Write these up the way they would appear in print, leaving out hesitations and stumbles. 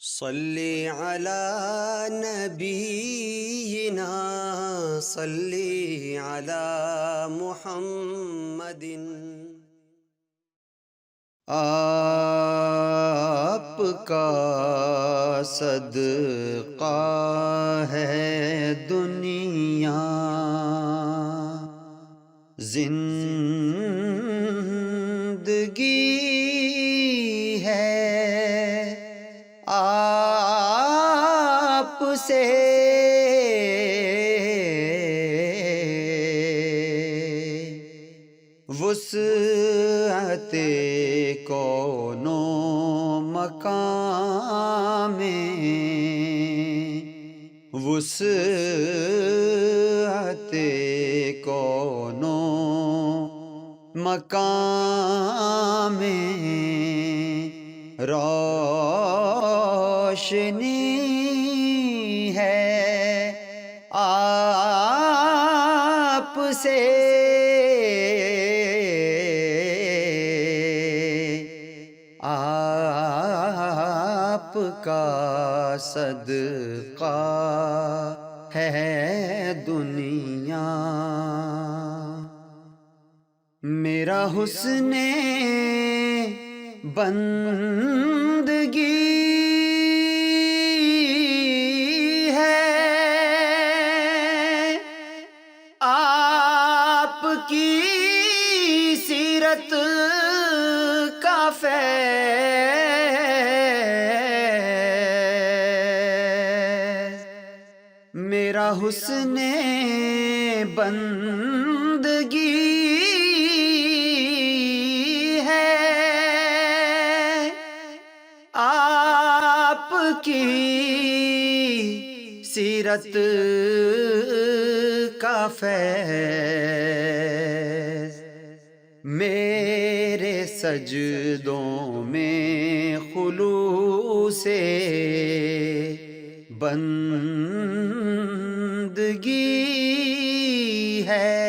صلی علی نبینا صلی علی محمد۔ آپ کا صدقہ ہے دنیا، زندگی ہے آپ سے، وسعت کون و مکان میں، وسعت کون و مکان میں روشنی ہے آپ سے، آپ کا صدقہ ہے دنیا۔ میرا حسن بندگی ہے آپ کی سیرت کا فیض، میرا حسن بندگی ہے آپ کی سیرت کا فیض، میرے سجدوں میں خلوص بندگی ہے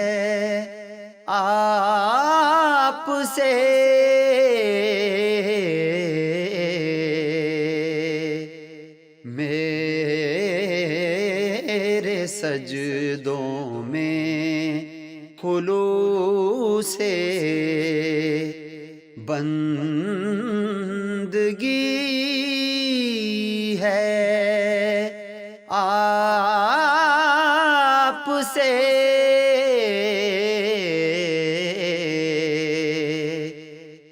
آپ سے، میرے سجدوں میں خلوص بندگی ہے آپ سے،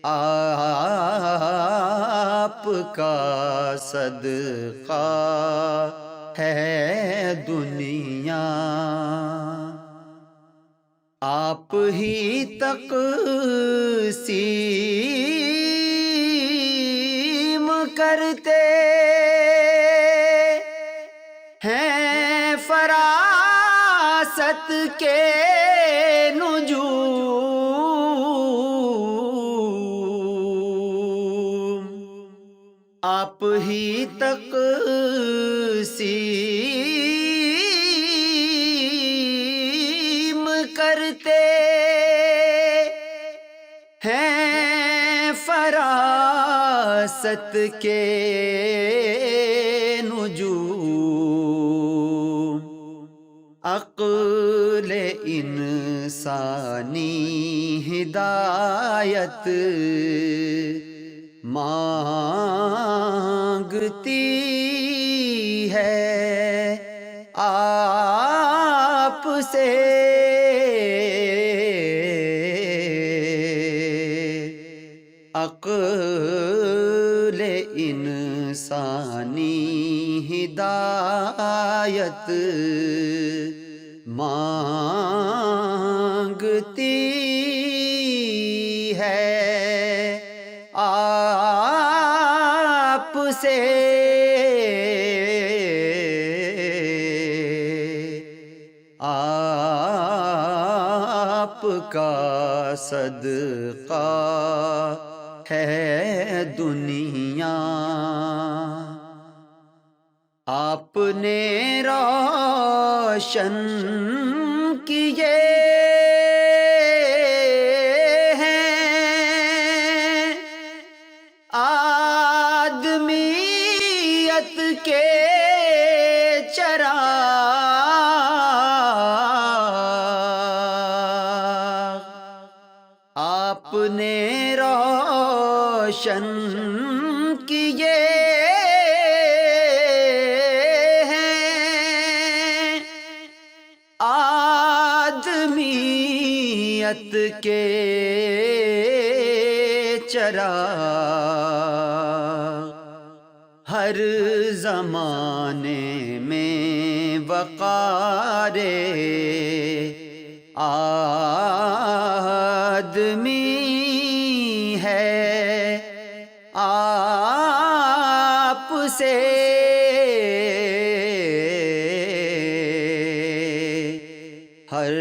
آپ کا صدقہ ہے دنیا۔ آپ ہی تقسیم کرتے ہیں فراست کے نجوم، آپ ہی تقسیم کرتے ہیں فراست کے نجوم، عقل انسانی ہدایت مانگتی ہے آپ سے، عقل انسانی ہدایت مانگتی ہے آپ سے، آپ کا صدقہ ہے دنیا۔ آپ نے روشن کیے ہیں آدمی جمعیت کے چراغ آپ نے روشن کیے ہیں آدمیت کے چراغ ہر زمانے میں وقار آدمی ہے آپ سے ہر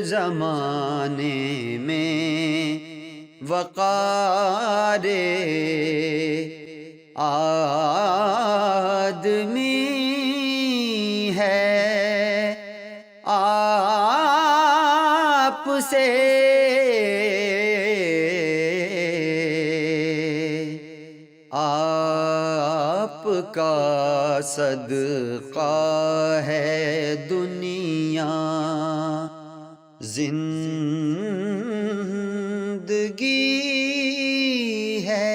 زمانے میں وقار آدمی ہے آپ سے آپ کا صدقہ ہے دنیا زندگی ہے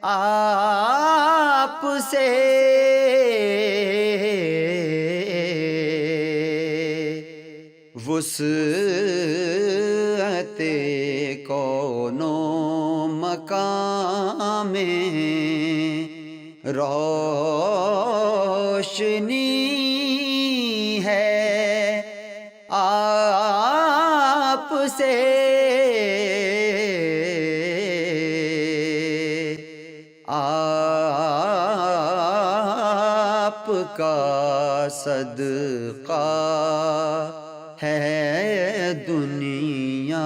آپ سے وسعت کون و مکان میں روشنی ہے آپ سے آپ کا صدقہ ہے دنیا